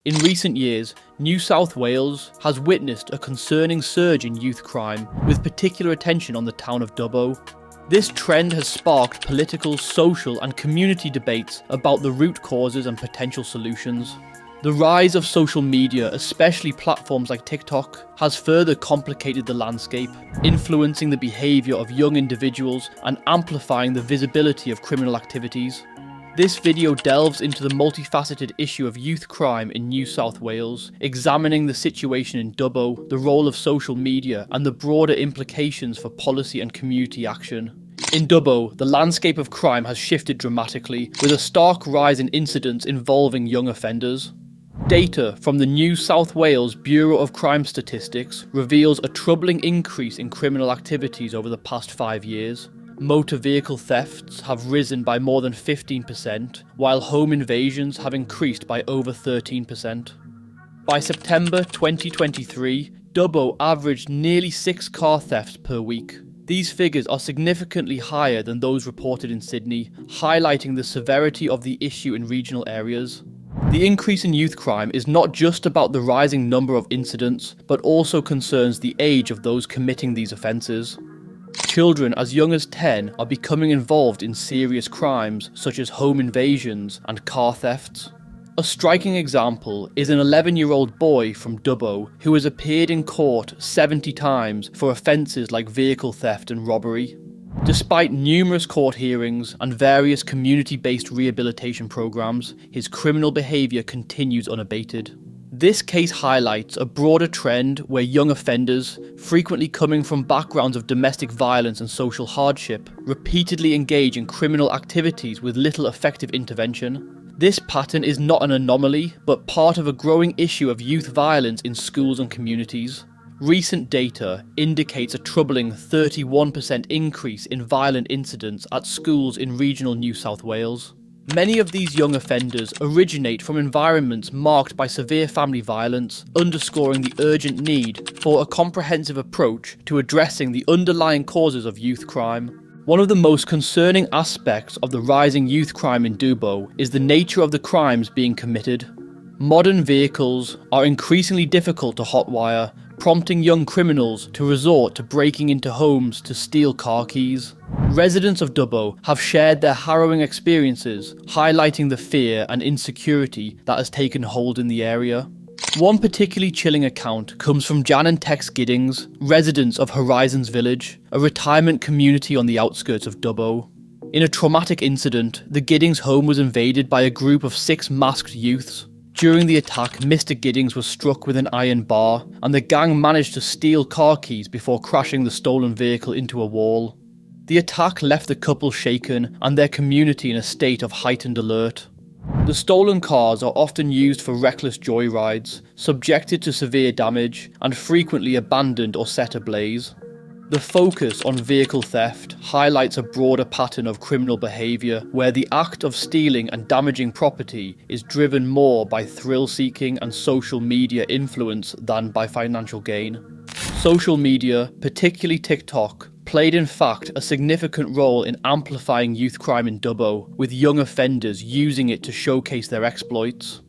In recent years, New South Wales has witnessed a concerning surge in youth crime, with particular attention on the town of Dubbo. This trend has sparked political, social and community debates about the root causes and potential solutions. The rise of social media, especially platforms like TikTok, has further complicated the landscape, influencing the behaviour of young individuals and amplifying the visibility of criminal activities. This video delves into the multifaceted issue of youth crime in New South Wales, examining the situation in Dubbo, the role of social media, and the broader implications for policy and community action. In Dubbo, the landscape of crime has shifted dramatically, with a stark rise in incidents involving young offenders. Data from the New South Wales Bureau of Crime Statistics reveals a troubling increase in criminal activities over the past 5 years. Motor vehicle thefts have risen by more than 15%, while home invasions have increased by over 13%. By September 2023, Dubbo averaged nearly 6 car thefts per week. These figures are significantly higher than those reported in Sydney, highlighting the severity of the issue in regional areas. The increase in youth crime is not just about the rising number of incidents, but also concerns the age of those committing these offences. Children as young as 10 are becoming involved in serious crimes such as home invasions and car thefts. A striking example is an 11-year-old boy from Dubbo who has appeared in court 70 times for offences like vehicle theft and robbery. Despite numerous court hearings and various community-based rehabilitation programs, his criminal behaviour continues unabated. This case highlights a broader trend where young offenders, frequently coming from backgrounds of domestic violence and social hardship, repeatedly engage in criminal activities with little effective intervention. This pattern is not an anomaly, but part of a growing issue of youth violence in schools and communities. Recent data indicates a troubling 31% increase in violent incidents at schools in regional New South Wales. Many of these young offenders originate from environments marked by severe family violence, underscoring the urgent need for a comprehensive approach to addressing the underlying causes of youth crime. One of the most concerning aspects of the rising youth crime in Dubbo is the nature of the crimes being committed. Modern vehicles are increasingly difficult to hotwire, prompting young criminals to resort to breaking into homes to steal car keys. Residents of Dubbo have shared their harrowing experiences, highlighting the fear and insecurity that has taken hold in the area. One particularly chilling account comes from Jan and Tex Giddings, residents of Horizons Village, a retirement community on the outskirts of Dubbo. In a traumatic incident, the Giddings home was invaded by a group of 6 masked youths. During the attack, Mr. Giddings was struck with an iron bar, and the gang managed to steal car keys before crashing the stolen vehicle into a wall. The attack left the couple shaken and their community in a state of heightened alert. The stolen cars are often used for reckless joyrides, subjected to severe damage, and frequently abandoned or set ablaze. The focus on vehicle theft highlights a broader pattern of criminal behaviour where the act of stealing and damaging property is driven more by thrill-seeking and social media influence than by financial gain. Social media, particularly TikTok, played in fact a significant role in amplifying youth crime in Dubbo, with young offenders using it to showcase their exploits.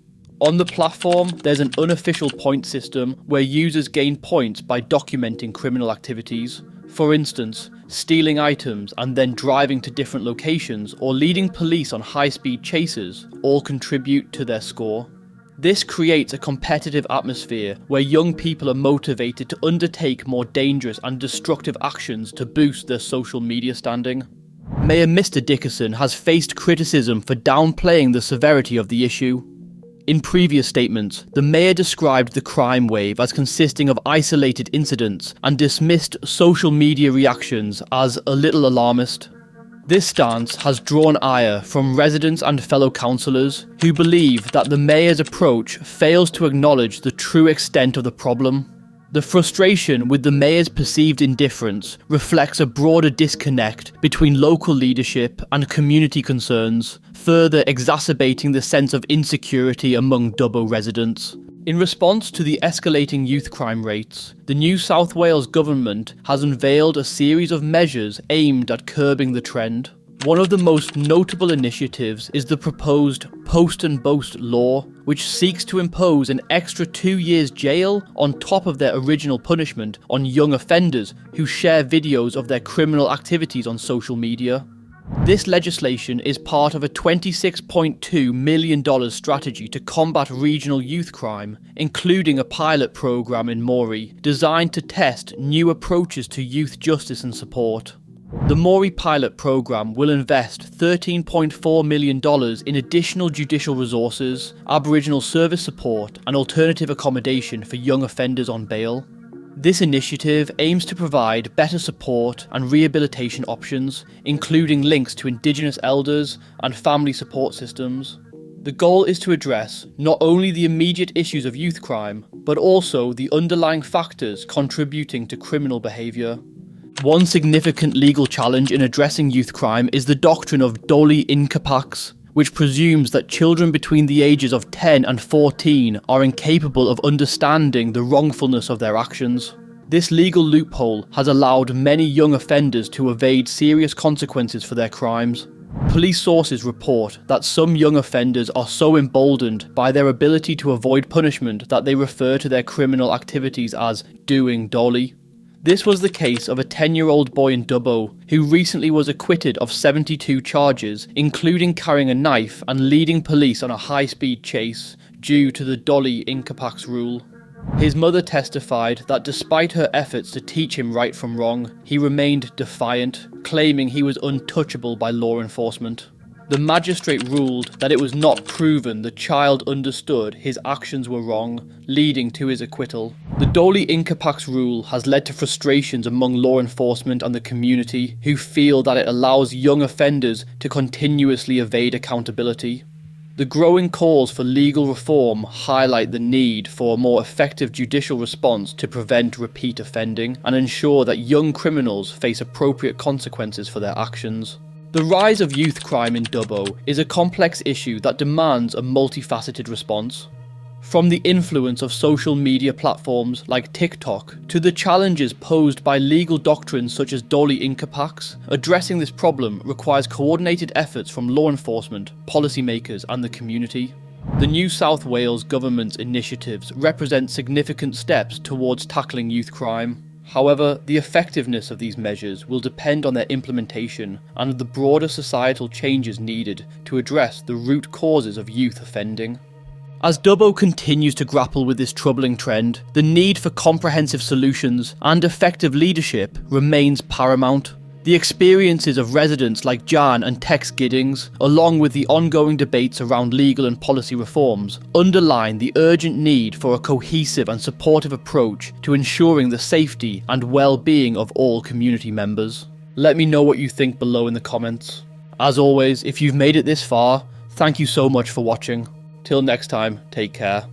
On the platform, there's an unofficial point system where users gain points by documenting criminal activities. For instance, stealing items and then driving to different locations or leading police on high-speed chases all contribute to their score. This creates a competitive atmosphere where young people are motivated to undertake more dangerous and destructive actions to boost their social media standing. Mayor Mr. Dickerson has faced criticism for downplaying the severity of the issue. In previous statements, the mayor described the crime wave as consisting of isolated incidents and dismissed social media reactions as a little alarmist. This stance has drawn ire from residents and fellow councillors who believe that the mayor's approach fails to acknowledge the true extent of the problem. The frustration with the mayor's perceived indifference reflects a broader disconnect between local leadership and community concerns, further exacerbating the sense of insecurity among Dubbo residents. In response to the escalating youth crime rates, the New South Wales government has unveiled a series of measures aimed at curbing the trend. One of the most notable initiatives is the proposed Post and Boast law, which seeks to impose an extra 2 years jail on top of their original punishment on young offenders who share videos of their criminal activities on social media. This legislation is part of a $26.2 million strategy to combat regional youth crime, including a pilot program in Moree designed to test new approaches to youth justice and support. The Moree pilot program will invest $13.4 million in additional judicial resources, Aboriginal service support, and alternative accommodation for young offenders on bail. This initiative aims to provide better support and rehabilitation options, including links to Indigenous elders and family support systems. The goal is to address not only the immediate issues of youth crime, but also the underlying factors contributing to criminal behaviour. One significant legal challenge in addressing youth crime is the doctrine of Doli Incapaks, which presumes that children between the ages of 10 and 14 are incapable of understanding the wrongfulness of their actions. This legal loophole has allowed many young offenders to evade serious consequences for their crimes. Police sources report that some young offenders are so emboldened by their ability to avoid punishment that they refer to their criminal activities as doing Doli. This was the case of a 10-year-old boy in Dubbo, who recently was acquitted of 72 charges, including carrying a knife and leading police on a high-speed chase, due to the Doli Incapaks rule. His mother testified that despite her efforts to teach him right from wrong, he remained defiant, claiming he was untouchable by law enforcement. The magistrate ruled that it was not proven the child understood his actions were wrong, leading to his acquittal. The Doli Incapaks rule has led to frustrations among law enforcement and the community, who feel that it allows young offenders to continuously evade accountability. The growing calls for legal reform highlight the need for a more effective judicial response to prevent repeat offending and ensure that young criminals face appropriate consequences for their actions. The rise of youth crime in Dubbo is a complex issue that demands a multifaceted response. From the influence of social media platforms like TikTok to the challenges posed by legal doctrines such as Doli Incapaks, addressing this problem requires coordinated efforts from law enforcement, policymakers, and the community. The New South Wales government's initiatives represent significant steps towards tackling youth crime. However, the effectiveness of these measures will depend on their implementation and the broader societal changes needed to address the root causes of youth offending. As Dubbo continues to grapple with this troubling trend, the need for comprehensive solutions and effective leadership remains paramount. The experiences of residents like Jan and Tex Giddings, along with the ongoing debates around legal and policy reforms, underline the urgent need for a cohesive and supportive approach to ensuring the safety and well-being of all community members. Let me know what you think below in the comments. As always, if you've made it this far, thank you so much for watching. Till next time, take care.